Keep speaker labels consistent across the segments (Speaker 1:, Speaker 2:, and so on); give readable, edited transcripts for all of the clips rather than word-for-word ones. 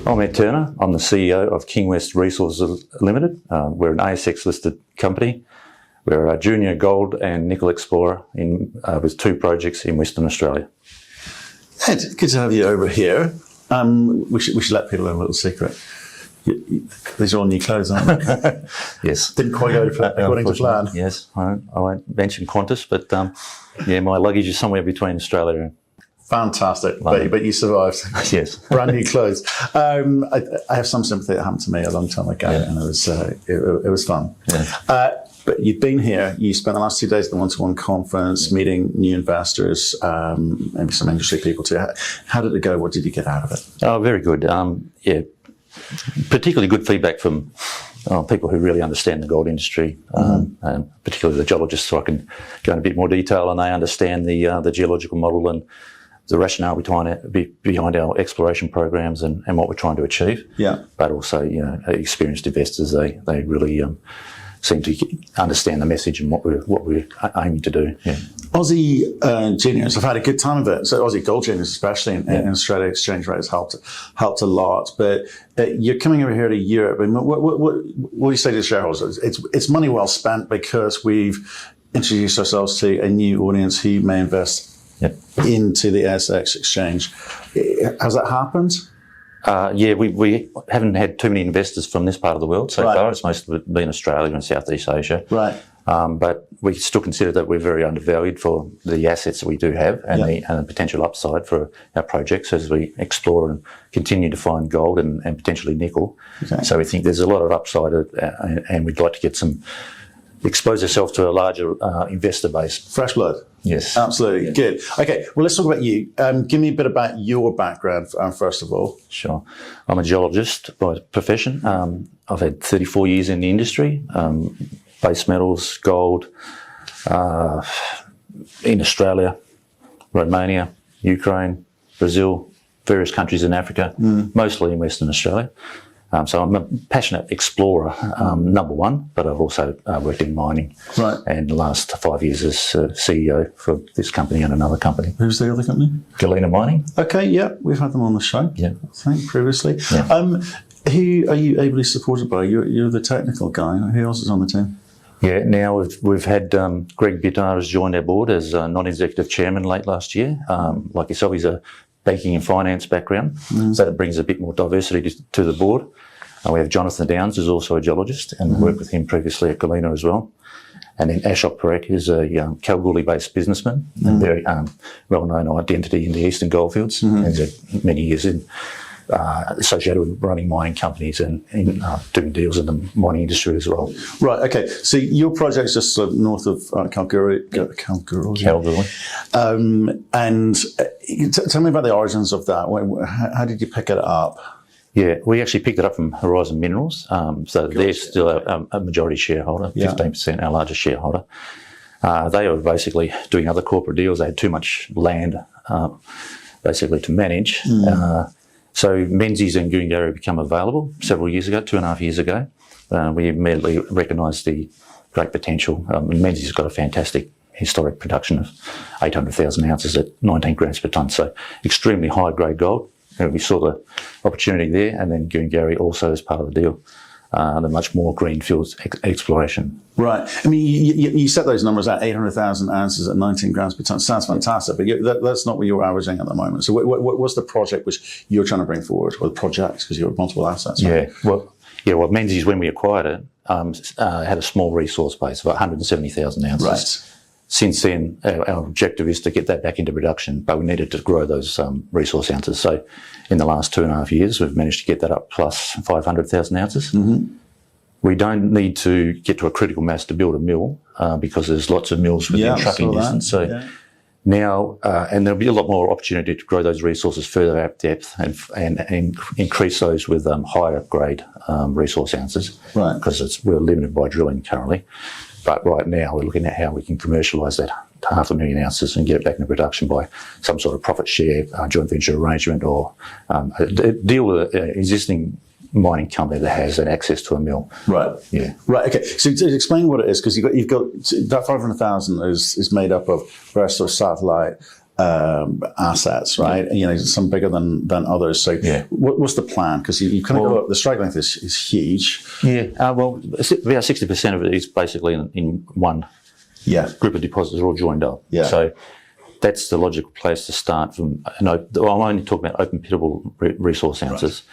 Speaker 1: I'm Ed Turner. I'm the CEO of Kingwest Resources Ltd. We're an ASX listed company. We're a junior gold and nickel explorer with 2 projects in Western Australia.
Speaker 2: Ed, good to have you over here. We should let people in a little secret. These are all new clothes, aren't they?
Speaker 1: Yes.
Speaker 2: Didn't quite go according to plan.
Speaker 1: Yes, I won't mention Qantas, but yeah, my luggage is somewhere between Australia and
Speaker 2: Fantastic, but you survived.
Speaker 1: Yes.
Speaker 2: Brand new clothes. I have some sympathy. That happened to me a long time ago, and it was fun.
Speaker 1: Yeah.
Speaker 2: But you've been here. You spent the last 2 days at the one-to-one conference, meeting new investors, maybe some industry people too. How did it go? What did you get out of it?
Speaker 1: Oh, very good. Yeah, particularly good feedback from people who really understand the gold industry, and particularly the geologists, so I can go in a bit more detail and they understand the geological model and the rationale behind our exploration programs and what we're trying to achieve. Yeah. But also, experienced investors, they really seem to understand the message and what we're aiming to do. Yeah.
Speaker 2: Aussie juniors have had a good time of it. So Aussie gold juniors, especially in Australia, exchange rates helped a lot. But you're coming over here to Europe, and what do you say to the shareholders? It's money well spent because we've introduced ourselves to a new audience who may invest into the ASX exchange. Has that happened?
Speaker 1: Yeah, we haven't had too many investors from this part of the world so far. It's mostly been Australia and Southeast Asia. Right. But we still consider that we're very undervalued for the assets that we do have and the potential upside for our projects as we explore and continue to find gold and potentially nickel. Okay. So we think there's a lot of upside and we'd like to get expose ourselves to a larger investor base.
Speaker 2: Fresh blood.
Speaker 1: Yes.
Speaker 2: Absolutely. Yeah. Good. Okay, well, let's talk about you. Give me a bit about your background, first of all.
Speaker 1: Sure. I'm a geologist by profession. I've had 34 years in the industry, base metals, gold, in Australia, Romania, Ukraine, Brazil, various countries in Africa, mostly in Western Australia. So I'm a passionate explorer, number one, but I've also worked in mining. Right. And the last 5 years as CEO for this company and another company.
Speaker 2: Who's the other company?
Speaker 1: Galena Mining.
Speaker 2: Okay, yeah, we've had them on the show.
Speaker 1: Yeah.
Speaker 2: I think previously. Yeah. Who are you ably supported by? You're the technical guy. Who else is on the team?
Speaker 1: Yeah, now we've had Greg Bittar has joined our board as non-executive chairman late last year. Like yourself, he's a banking and finance background, so that brings a bit more diversity to the board. We have Jonathan Downs, who's also a geologist, and worked with him previously at Galena as well. And then Ashok Parekh, who's a Kalgoorlie-based businessman, and very well-known identity in the Eastern Goldfields, and he's had many years associated with running mining companies and doing deals in the mining industry as well. Right, okay.
Speaker 2: So your project's just north of Kalgoorlie.
Speaker 1: Kalgoorlie.
Speaker 2: And tell me about the origins of that. How did you pick it up?
Speaker 1: Yeah, we actually picked it up from Horizon Minerals. So they're still a majority shareholder, 15%, our largest shareholder. They were basically doing other corporate deals. They had too much land basically to manage. So Menzies and Goongarrie become available several years ago, 2.5 years ago. We immediately recognised the great potential. Menzies has got a fantastic historic production of 800,000 ounces at 19 grams per tonne, so extremely high-grade gold. And we saw the opportunity there, and then Goongarrie also as part of the deal. The much more greenfield exploration.
Speaker 2: Right. I mean, you set those numbers at 800,000 ounces at 19 grams per tonne. Sounds fantastic, but that's not what you're averaging at the moment. So what's the project which you're trying to bring forward, or the projects, because you have multiple assets? Right?
Speaker 1: Well, Menzies, when we acquired it, had a small resource base of 170,000 ounces. Right. Since then, our objective is to get that back into production, but we needed to grow those resource ounces. So in the last 2.5 years, we've managed to get that up plus 500,000 ounces. We don't need to get to a critical mass to build a mill because there's lots of mills within trucking distance. So now, and there'll be a lot more opportunity to grow those resources further at depth and increase those with higher grade resource ounces. Right. Because we're limited by drilling currently. But right now, we're looking at how we can commercialise that to 500,000 ounces and get it back into production by some sort of profit share, joint venture arrangement, or deal with an existing mining company that has an access to a mill.
Speaker 2: Right.
Speaker 1: Yeah.
Speaker 2: Right. Okay. So to explain what it is, because you've got that 500,000 is made up of various sort of satellite assets, right? Some bigger than others. So what's the plan? Because you kind of the strike length is huge.
Speaker 1: Yeah, well, about 60% of it is basically in one group of deposits all joined up.
Speaker 2: Yeah.
Speaker 1: So that's the logical place to start from. I'm only talking about open pittable resource ounces.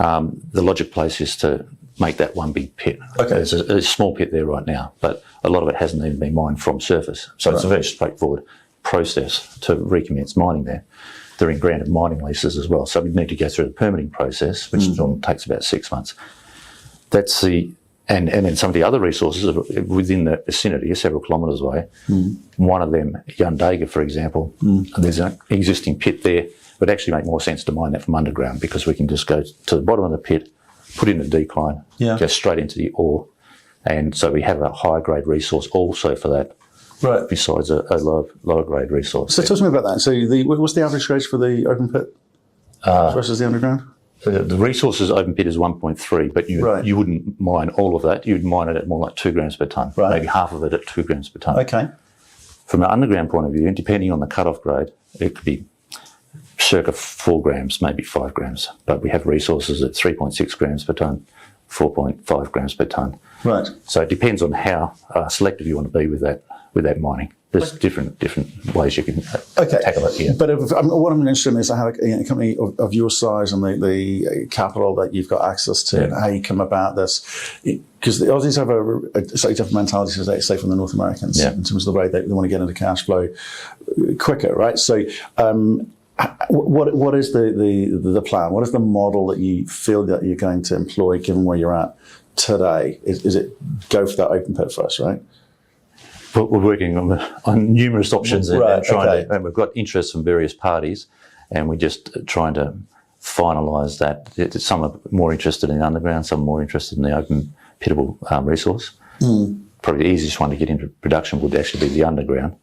Speaker 1: Right. The logical place is to make that one big pit.
Speaker 2: Okay.
Speaker 1: There's a small pit there right now, but a lot of it hasn't even been mined from surface. So it's a very straightforward process to recommence mining there. They're in granted mining leases as well. So we need to go through the permitting process, which takes about 6 months. That's and then some of the other resources are within the vicinity, several kilometres away. One of them, Yundega, for example, there's an existing pit there. It would actually make more sense to mine that from underground because we can just go to the bottom of the pit, put in a decline, go straight into the ore. And so we have a higher grade resource also for that,
Speaker 2: right?
Speaker 1: Besides a lower grade resource.
Speaker 2: So talk to me about that. So what's the average grade for the open pit versus the underground?
Speaker 1: The resources open pit is 1.3, but you wouldn't mine all of that. You'd mine it at more like 2 grams per tonne, maybe half of it at 2 grams per tonne.
Speaker 2: Okay.
Speaker 1: From an underground point of view, depending on the cut-off grade, it could be circa 4 grams, maybe 5 grams. But we have resources at 3.6 grams per tonne, 4.5 grams per tonne.
Speaker 2: Right.
Speaker 1: So it depends on how selective you want to be with that mining. There's different ways you can tackle it here.
Speaker 2: But what I'm interested in is how a company of your size and the capital that you've got access to, and how you come about this. Because the Aussies have a slightly different mentality, say, from the North Americans in terms of the way they want to get into cash flow quicker, right? So what is the plan? What is the model that you feel that you're going to employ given where you're at today? Is it go for that open pit first, right?
Speaker 1: But we're working on numerous options and and we've got interest from various parties, and we're just trying to finalise that. Some are more interested in the underground, some are more interested in the open pittable resource. Probably the easiest one to get into production would actually be the underground.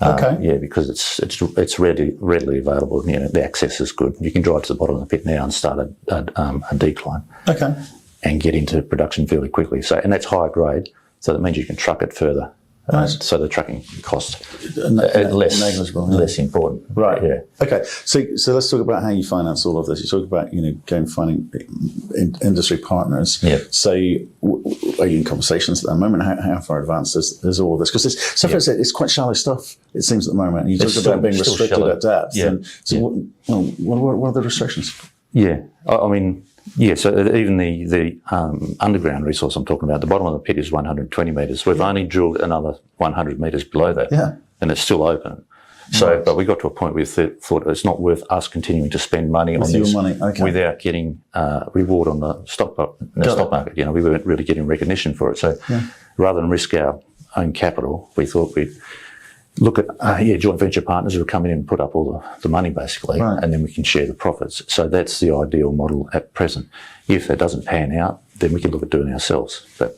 Speaker 1: Because it's readily available. The access is good. You can drive to the bottom of the pit now and start a decline. Okay. And get into production fairly quickly. So, and that's higher grade, so that means you can truck it further. So the trucking cost less important.
Speaker 2: Right. Yeah. Okay. So let's talk about how you finance all of this. You talk about going finding industry partners. Yeah. So are you in conversations at the moment? How far advanced is all of this? Because it's quite shallow stuff. It seems at the moment. You talk about being restricted at depth. Yeah. And so what are the restrictions? Yeah.
Speaker 1: So even the underground resource I'm talking about, the bottom of the pit is 120 metres. We've only drilled another 100 metres below that, and it's still open. So, but we got to a point where we thought it's not worth us continuing to spend money on this without getting reward on the stock market. We weren't really getting recognition for it. So rather than risk our own capital, we thought we'd look at joint venture partners who will come in and put up all the money basically, and then we can share the profits. So that's the ideal model at present. If that doesn't pan out, then we can look at doing it ourselves. But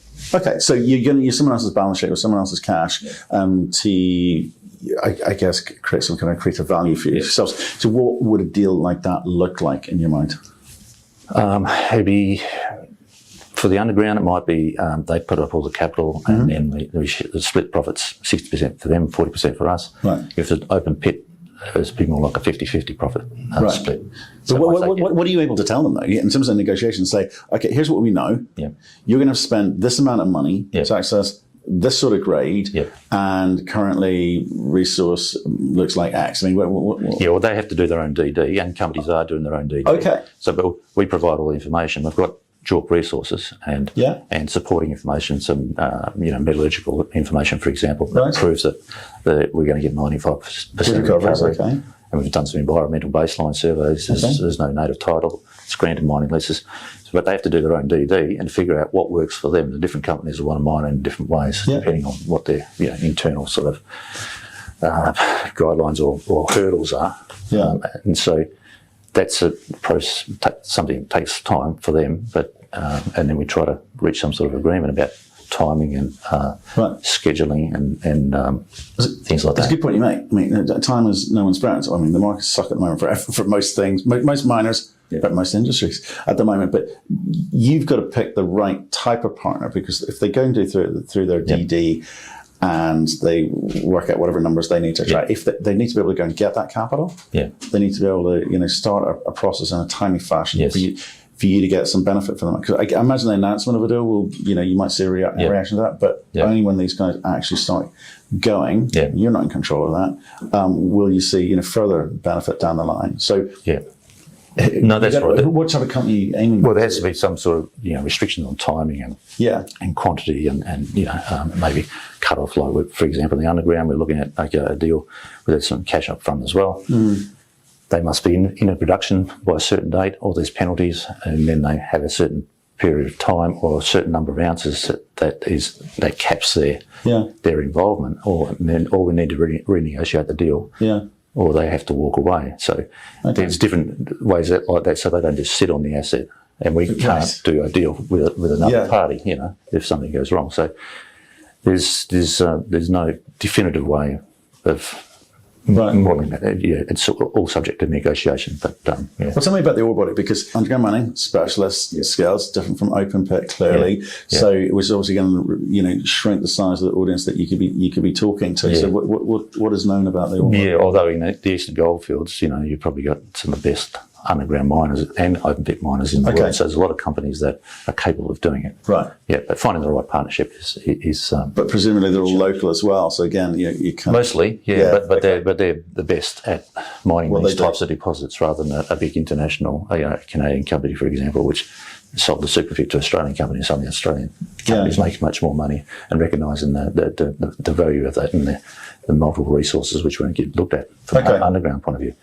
Speaker 2: so you're going to use someone else's balance sheet or someone else's cash to, I guess, create some kind of creative value for yourselves. So what would a deal like that look like in your mind?
Speaker 1: It'd be, for the underground, it might be they put up all the capital and then we split profits, 60% for them, 40% for us. Right. If it's an open pit, it's be more like a 50-50 profit split.
Speaker 2: So what are you able to tell them, though, in terms of negotiations? Say, okay, here's what we know. Yeah. You're going to spend this amount of money to access this sort of grade, and currently resource looks like X. I mean,
Speaker 1: well, they have to do their own DD, and companies are doing their own DD. Okay. So but we provide all the information. We've got JORC resources and supporting information, some metallurgical information, for example, that proves that we're going to get 95% recovery. Okay. And we've done some environmental baseline surveys. There's no native title. It's granted mining leases. But they have to do their own DD and figure out what works for them. The different companies will want to mine in different ways, depending on what their internal sort of guidelines or hurdles are. Yeah. And so that's a process, something that takes time for them, but and then we try to reach some sort of agreement about timing and scheduling and things like that.
Speaker 2: That's a good point you make. I mean, time is no one's friend. I mean, the market's suck at the moment for most things, most miners, but most industries at the moment. But you've got to pick the right type of partner, because if they go and do through their DD and they work out whatever numbers they need to attract. If they need to be able to go and get that capital, they need to be able to start a process in a timely fashion for you to get some benefit from them. Because I imagine the announcement of a deal will, you might see a reaction to that, but only when these guys actually start going, you're not in control of that, will you see further benefit down the line. So
Speaker 1: no, that's right.
Speaker 2: What type of company are you aiming?
Speaker 1: Well, there has to be some sort of restrictions on timing and quantity and maybe cut off low. For example, in the underground, we're looking at a deal with some cash up front as well. They must be in a production by a certain date, or there's penalties, and then they have a certain period of time or a certain number of ounces that caps their involvement, or we need to renegotiate the deal. Or they have to walk away. So there's different ways like that, so they don't just sit on the asset, and we can't do a deal with another party, if something goes wrong. So there's no definitive way of modelling that. It's all subject to negotiation. But
Speaker 2: Well, tell me about the ore body, because underground mining specialist scales different from open pit, clearly. So it was obviously going to shrink the size of the audience that you could be talking to. So what is known about the ore body?
Speaker 1: Although in the eastern goldfields, you've probably got some of the best underground miners and open pit miners in the world. So there's a lot of companies that are capable of doing it.
Speaker 2: Right.
Speaker 1: Yeah, but finding the right partnership is
Speaker 2: but presumably they're all local as well. So again, you can't
Speaker 1: mostly, but they're the best at mining these types of deposits, rather than a big international, Canadian company, for example, which sold the superpit to Australian companies. Some of the Australian companies make much more money, and recognising the value of that and the multiple resources which won't get looked at from an underground point of view.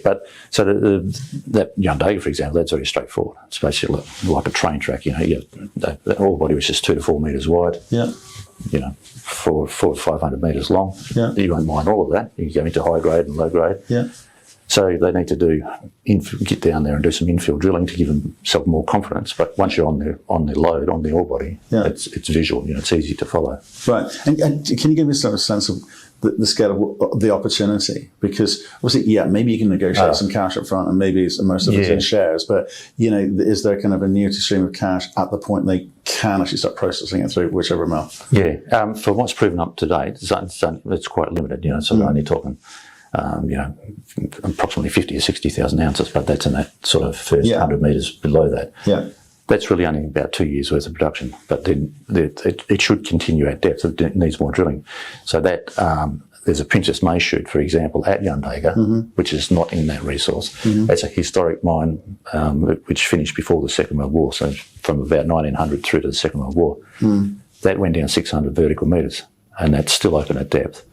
Speaker 1: But so that Yundega, for example, that's very straightforward. It's basically like a train track. The ore body was just 2 to 4 metres wide. 400 to 500 metres long. You won't mine all of that. You can go into high grade and low grade. So they need to get down there and do some infill drilling to give themselves more confidence. But once you're on the load, on the ore body, it's visual. It's easy to follow.
Speaker 2: Right. And can you give me sort of a sense of the scale of the opportunity? Because obviously, maybe you can negotiate some cash up front, and maybe most of it's in shares. But is there kind of a annuity stream of cash at the point they can actually start processing it through whichever mill?
Speaker 1: For what's proven up to date, it's quite limited. So we're only talking approximately 50 or 60,000 ounces, but that's in that sort of first 100 metres below that. That's really only about 2 years worth of production, but then it should continue at depth. It needs more drilling. So that there's a Princess May shoot, for example, at Yundega, which is not in that resource. That's a historic mine which finished before the Second World War, so from about 1900 through to the Second World War. That went down 600 vertical metres, and that's still open at depth.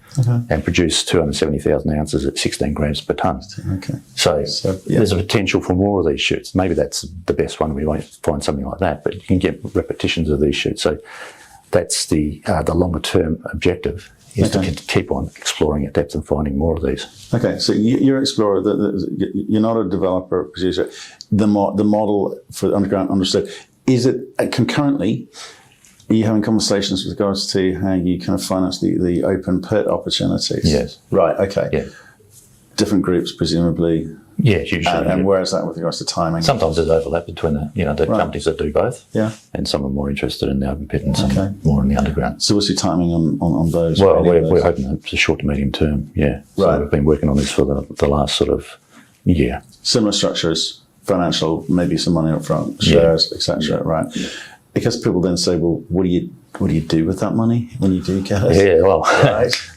Speaker 1: And produced 270,000 ounces at 16 grams per tonne. So there's a potential for more of these shoots. Maybe that's the best one. We won't find something like that, but you can get repetitions of these shoots. So that's the longer term objective, is to keep on exploring at depth and finding more of these. So
Speaker 2: you're an explorer. You're not a developer, producer. The model for underground, understood. Is it concurrently? Are you having conversations with regards to how you kind of finance the open pit opportunities?
Speaker 1: Yes.
Speaker 2: Right, okay. Different groups, presumably.
Speaker 1: Usually.
Speaker 2: And where is that with regards to timing?
Speaker 1: Sometimes there's overlap between the companies that do both. And some are more interested in the open pit and some more in the underground.
Speaker 2: So what's your timing on those?
Speaker 1: Well, we're hoping it's a short to medium term, So we've been working on this for the last sort of year.
Speaker 2: Similar structures, financial, maybe some money up front, shares, etc. Right. Because people then say, well, what do you do with that money when you do get it?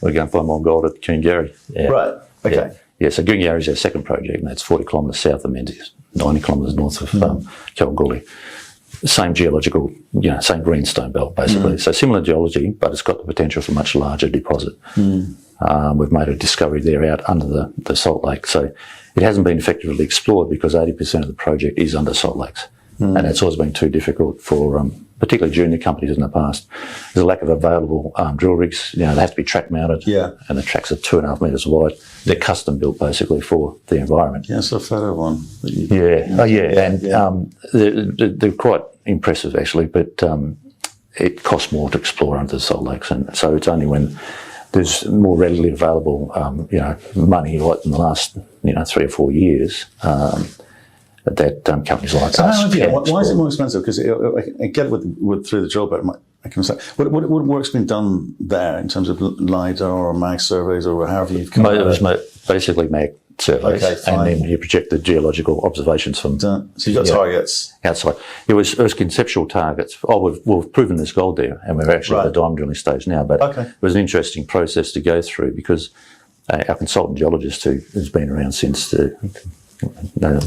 Speaker 2: We're going to find more gold at Goongarrie.
Speaker 1: Right. Okay. So Goongarrie is our second project, and that's 40 kilometres south of Menzies, 90 kilometres north of Kalgoorlie. Same geological, same greenstone belt, basically. So similar geology, but it's got the potential for a much larger deposit. We've made a discovery there out under the salt lake. So it hasn't been effectively explored because 80% of the project is under salt lakes. And it's always been too difficult for particularly junior companies in the past. There's a lack of available drill rigs. They have to be track mounted. And the tracks are 2.5 metres wide. They're custom built basically for the environment.
Speaker 2: It's a photo one.
Speaker 1: They're quite impressive actually, but it costs more to explore under the salt lakes, and so it's only when there's more readily available, money, like in the last, 3 or 4 years, that companies like us.
Speaker 2: Why is it more expensive? Because I get it with through the drill bit. What work's been done there in terms of LiDAR or mag surveys or however you've come
Speaker 1: It was basically mag surveys, and then you project the geological observations from.
Speaker 2: So you've got targets
Speaker 1: outside. It was conceptual targets. We've proven there's gold there, and we're actually at the diamond drilling stage now. But it was an interesting process to go through because our consultant geologist, who has been around since the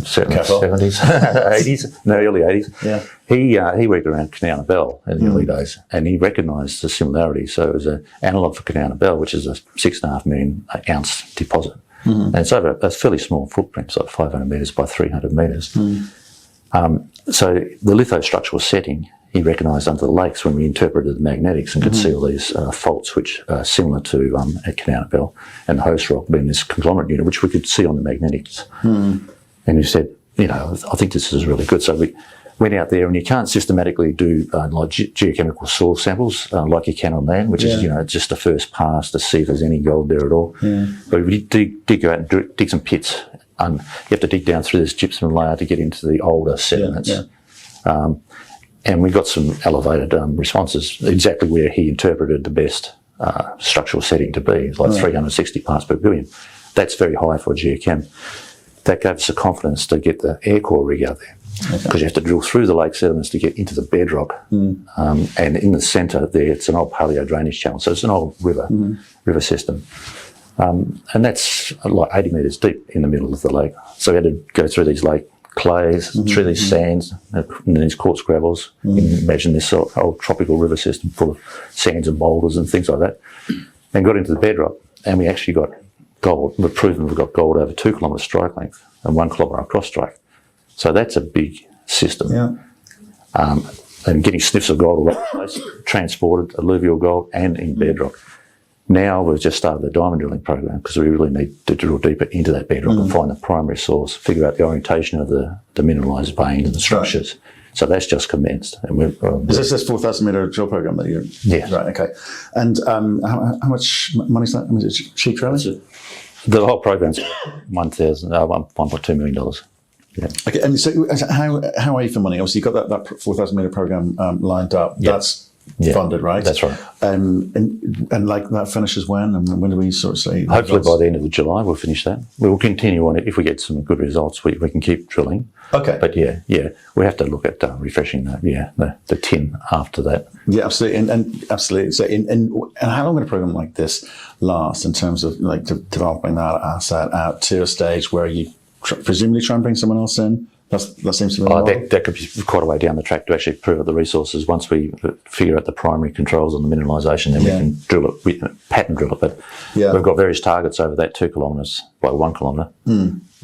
Speaker 1: certainly 70s, 80s, no, early 80s.
Speaker 2: Yeah.
Speaker 1: He worked around Kanowna Belle in the early days, and he recognised the similarities. So it was an analogue for Kanowna Belle, which is a 6.5 million ounce deposit. And it's over a fairly small footprint, it's like 500 metres by 300 metres. So the lithostructural setting, he recognised under the lakes when we interpreted the magnetics and could see all these faults which are similar to at Kanowna Belle, and the host rock being this conglomerate unit, which we could see on the magnetics. And he said, I think this is really good. So we went out there, and you can't systematically do like geochemical soil samples like you can on land, which is just the first pass to see if there's any gold there at all. But we did go out and dig some pits. You have to dig down through this gypsum layer to get into the older sediments. And we got some elevated responses, exactly where he interpreted the best structural setting to be, like 360 parts per billion. That's very high for a geochem. That gave us the confidence to get the air core rig out there, because you have to drill through the lake sediments to get into the bedrock. And in the centre there, it's an old paleo drainage channel, so it's an old river system. And that's like 80 metres deep in the middle of the lake. So we had to go through these lake clays, through these sands, and these quartz gravels. Imagine this old tropical river system full of sands and boulders and things like that. And got into the bedrock, and we actually got gold. We've proven we've got gold over 2 kilometre strike length and 1 kilometre across strike. So that's a big system. And getting sniffs of gold all over the place, transported alluvial gold and in bedrock. Now we've just started the diamond drilling program because we really need to drill deeper into that bedrock and find the primary source, figure out the orientation of the mineralised veins and the structures. So that's just commenced. And
Speaker 2: is this 4,000 metre drill program that you're?
Speaker 1: Yeah.
Speaker 2: Right. Okay. And how much money is that? Is it cheap, really?
Speaker 1: The whole program's $1.2 million. Yeah.
Speaker 2: Okay. And so how are you for money? Obviously, you've got that 4,000 metre program lined up. That's funded, right?
Speaker 1: That's right.
Speaker 2: And like that finishes when? And when do we sort of say?
Speaker 1: Hopefully by the end of July we'll finish that. We will continue on it. If we get some good results, we can keep drilling.
Speaker 2: Okay.
Speaker 1: But we have to look at refreshing the tin after that.
Speaker 2: Yeah, absolutely. And absolutely. So and how long would a program like this last in terms of like developing that asset out to a stage where you presumably try and bring someone else in? That seems to be
Speaker 1: that could be quite a way down the track to actually prove up the resources. Once we figure out the primary controls on the mineralisation, then we can drill it, we pattern drill it. But we've got various targets over that 2 kilometres by 1 kilometre.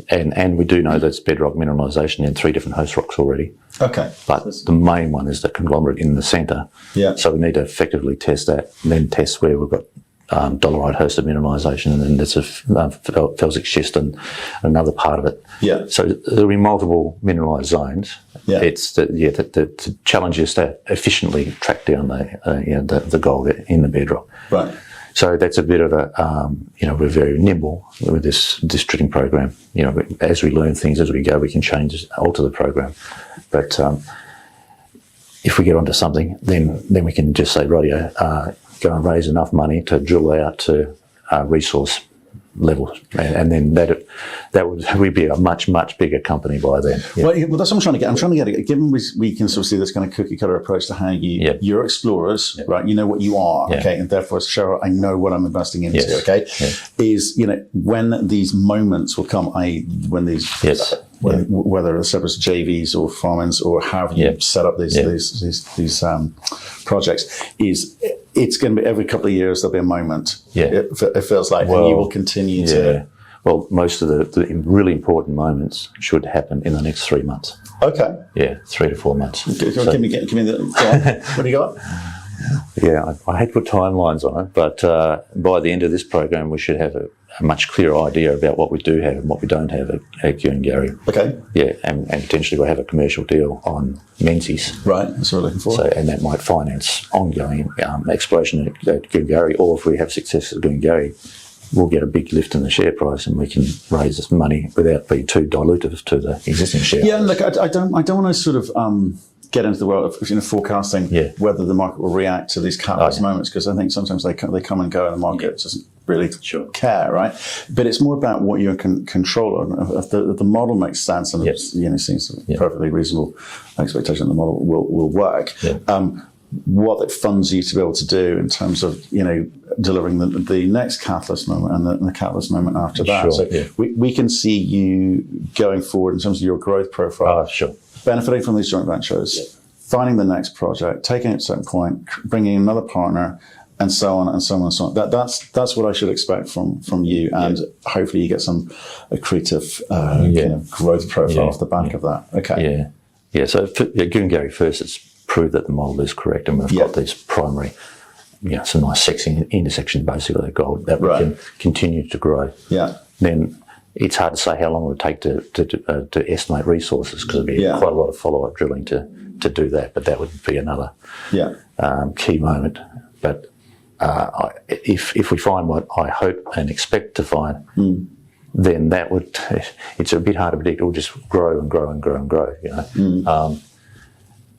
Speaker 1: And we do know there's bedrock mineralisation in 3 different host rocks already.
Speaker 2: Okay.
Speaker 1: But the main one is the conglomerate in the centre. Yeah. So we need to effectively test that, and then test where we've got dolerite hosted mineralisation, and then there's a felsic schist and another part of it. Yeah. So there'll be multiple mineralised zones. Yeah. It's the challenge is to efficiently track down the gold in the bedrock. Right. So that's a bit of a we're very nimble with this drilling program. As we learn things as we go, we can alter the program. But if we get onto something, then we can just say, rightio, go and raise enough money to drill out to resource level, and then we'd be a much bigger company by then. Yeah.
Speaker 2: Well, that's what I'm trying to get. I'm trying to get it. Given we can sort of see this kind of cookie cutter approach to how you're explorers, right? You know what you are, okay, and therefore, Cheryl, I know what I'm investing into. Yes. Okay, is when these moments will come, when these whether it's separate JVs or farm-ins or however you set up these projects, it's going to be every couple of years there'll be a moment. Yeah, it feels like, and you will continue to.
Speaker 1: Well, most of the really important moments should happen in the next 3 months. Okay. Yeah, 3 to 4 months.
Speaker 2: Give me the. What do you got?
Speaker 1: Yeah, I hate to put timelines on it, but by the end of this program, we should have a much clearer idea about what we do have and what we don't have at Goongarrie. Okay. Yeah, and potentially we'll have a commercial deal on Menzies.
Speaker 2: Right, that's what we're looking for.
Speaker 1: So, and that might finance ongoing exploration at Goongarrie, or if we have success at Goongarrie, we'll get a big lift in the share price and we can raise this money without being too dilutive to the existing share.
Speaker 2: Yeah, look, I don't want to sort of get into the world of forecasting whether the market will react to these catalyst moments, because I think sometimes they come and go and the market doesn't really care, right? But it's more about what you're in control of. If the model makes sense and seems a perfectly reasonable expectation that the model will work, what it funds you to be able to do in terms of delivering the next catalyst moment and the catalyst moment after that. So we can see you going forward in terms of your growth profile, benefiting from these joint ventures, finding the next project, taking it to a certain point, bringing another partner, and so on and so on and so on. That's what I should expect from you, and hopefully you get some accretive kind of growth profile off the back of that. Okay.
Speaker 1: So Goongarrie first, it's proved that the model is correct, and we've got these primary, some nice sexy intersections basically of gold that we can continue to grow. Then it's hard to say how long it would take to estimate resources, because there'd be quite a lot of follow-up drilling to do that, but that would be another key moment. But if we find what I hope and expect to find, then it's a bit hard to predict. It will just grow and grow and grow and grow,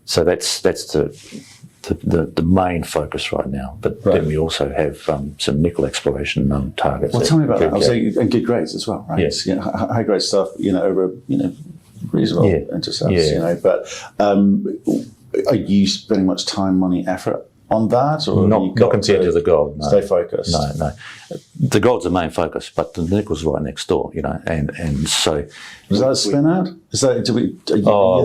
Speaker 1: So that's the main focus right now. But then we also have some nickel exploration targets.
Speaker 2: Well, tell me about that. And good grades as well, right?
Speaker 1: Yes.
Speaker 2: High grade stuff, over reasonable intercepts. But are you spending much time, money, effort on that, or
Speaker 1: not compared to the gold? No.
Speaker 2: Stay focused.
Speaker 1: No. The gold's the main focus, but the nickel's right next door. And so.
Speaker 2: Was that a spin out? Is that are you the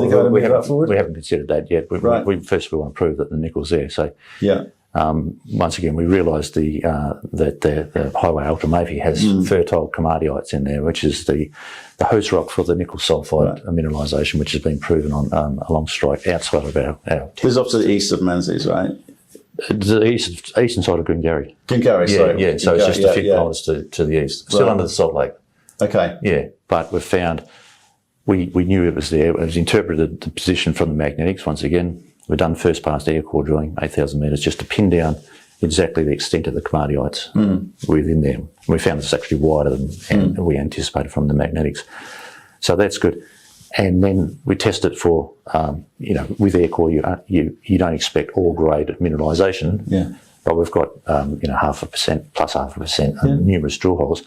Speaker 2: guy to move that forward?
Speaker 1: We haven't considered that yet. We want to prove that the nickel's there. So once again, we realised that the highway ultramafic has fertile komatiites in there, which is the host rock for the nickel sulfide mineralisation, which has been proven on along strike outside of our.
Speaker 2: This is off to the east of Menzies, right?
Speaker 1: The eastern side of Goongarrie.
Speaker 2: Sorry.
Speaker 1: Yeah, so it's just a few kilometres to the east. Still under the Salt Lake.
Speaker 2: Okay.
Speaker 1: Yeah, but we found, we knew it was there. It was interpreted the position from the magnetics once again. We've done first pass air core drilling, 8,000 metres, just to pin down exactly the extent of the komatiites within there. We found it's actually wider than we anticipated from the magnetics. So that's good. And then we test it for, with air core, you don't expect all grade mineralisation, but we've got, 0.5% plus 0.5% numerous drill holes,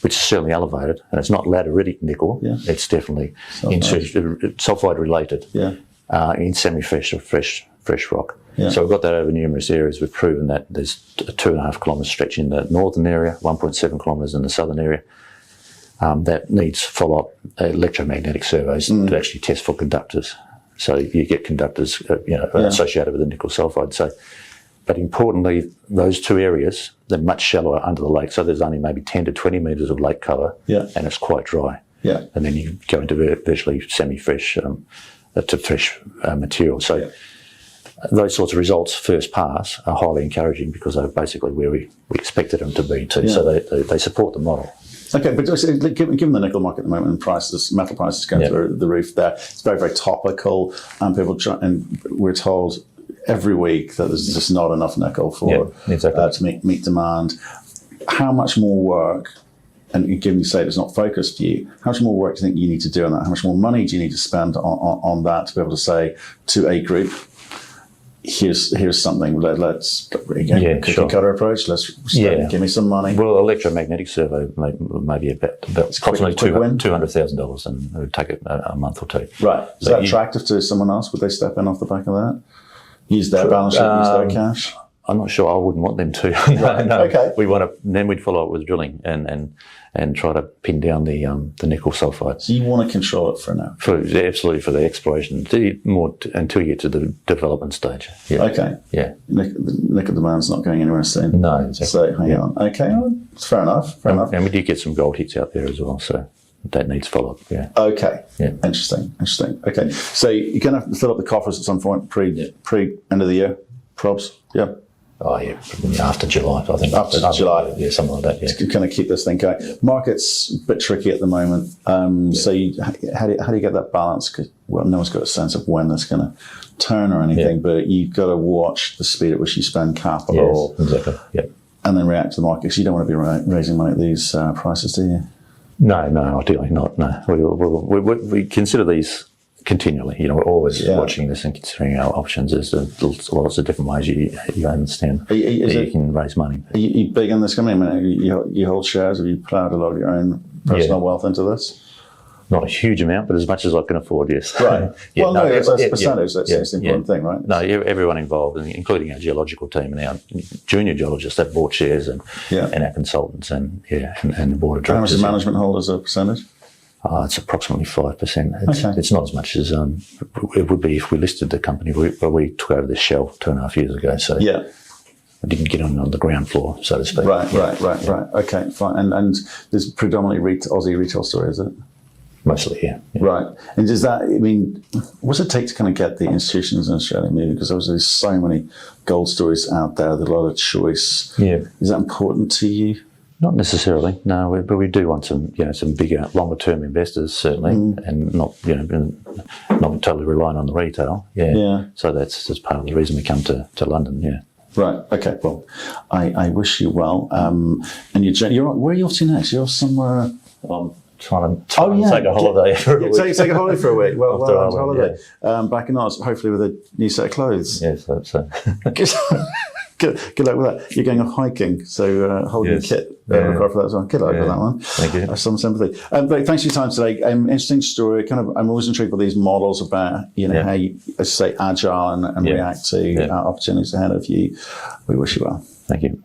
Speaker 1: which is certainly elevated, and it's not lateritic nickel. It's definitely sulfide related in semi-fresh or fresh rock. So we've got that over numerous areas. We've proven that there's a 2.5 kilometre stretch in the northern area, 1.7 kilometres in the southern area. That needs follow-up electromagnetic surveys to actually test for conductors. So you get conductors, associated with the nickel sulfide. So, but importantly, those two areas, they're much shallower under the lake. So there's only maybe 10 to 20 metres of lake cover, and it's quite dry. And then you go into virtually semi-fresh to fresh material. So those sorts of results, first pass, are highly encouraging, because they're basically where we expected them to be too. So they support the model.
Speaker 2: Okay, but given the nickel market at the moment and metal prices going through the roof there, it's very, very topical, and we're told every week that there's just not enough nickel to meet demand. How much more work, and given you say it's not focused for you, how much more work do you think you need to do on that? How much more money do you need to spend on that to be able to say to a group, here's something, let's cookie cutter approach, give me some money?
Speaker 1: Well, electromagnetic survey may be about approximately $200,000, and it would take a month or two.
Speaker 2: Right. Is that attractive to someone else? Would they step in off the back of that? Use their balance sheet, use their cash?
Speaker 1: I'm not sure. I wouldn't want them to. No. Okay. Then we'd follow up with drilling and try to pin down the nickel sulfide.
Speaker 2: So you want to control it for now?
Speaker 1: Absolutely, for the exploration, until you get to the development stage.
Speaker 2: Okay. Nickel demand's not going anywhere soon.
Speaker 1: No, exactly.
Speaker 2: So hang on. Okay, well, it's fair enough.
Speaker 1: And we did get some gold hits out there as well, so that needs follow-up.
Speaker 2: Okay. Interesting. Okay. So you're going to have to fill up the coffers at some point pre end of the year, probs. Yeah.
Speaker 1: Oh, yeah, after July, I think.
Speaker 2: After July.
Speaker 1: Yeah, something like that,
Speaker 2: To kind of keep this thing going. Market's a bit tricky at the moment. So how do you get that balance? Because, well, no one's got a sense of when that's going to turn or anything, but you've got to watch the speed at which you spend capital.
Speaker 1: Yes, exactly,
Speaker 2: and then react to the market. Because you don't want to be raising money at these prices, do you?
Speaker 1: No, ideally not, no. We consider these continually. We're always watching this and considering our options. There's lots of different ways you understand you can raise money.
Speaker 2: Are you big in this company? I mean, you hold shares. Have you plowed a lot of your own personal wealth into this?
Speaker 1: Not a huge amount, but as much as I can afford, yes.
Speaker 2: Right. That's a percentage. That's the important thing, right?
Speaker 1: No, everyone involved, including our geological team and our junior geologists that bought shares and our consultants and the board of directors.
Speaker 2: How much does management hold as a percentage?
Speaker 1: It's approximately 5%. It's not as much as it would be if we listed the company, but we took over this shell 2.5 years ago. So I didn't get on the ground floor, so to speak.
Speaker 2: Right. Okay, fine. And there's predominantly Aussie retail story, is it?
Speaker 1: Mostly, yeah.
Speaker 2: Right. And does that, what's it take to kind of get the institutions in Australia moving? Because obviously there's so many gold stories out there, there's a lot of choice. Yeah. Is that important to you?
Speaker 1: Not necessarily, no. But we do want some bigger, longer-term investors, certainly, and not totally relying on the retail. Yeah. So that's part of the reason we come to London. Yeah.
Speaker 2: Right. Okay. Well, I wish you well. And where are you off to next? You're off somewhere.
Speaker 1: Trying to take a holiday for a week.
Speaker 2: Take a holiday for a week. Well, holiday. Yeah. Back in Oz, hopefully with a new set of clothes.
Speaker 1: Yes, I hope so.
Speaker 2: Good luck with that. You're going off hiking, so holding your kit required for that as well. Good luck with that one.
Speaker 1: Thank you.
Speaker 2: I have some sympathy. But thanks for your time today. Interesting story. I'm always intrigued by these models about how you stay agile and react to opportunities ahead of you. We wish you well.
Speaker 1: Thank you.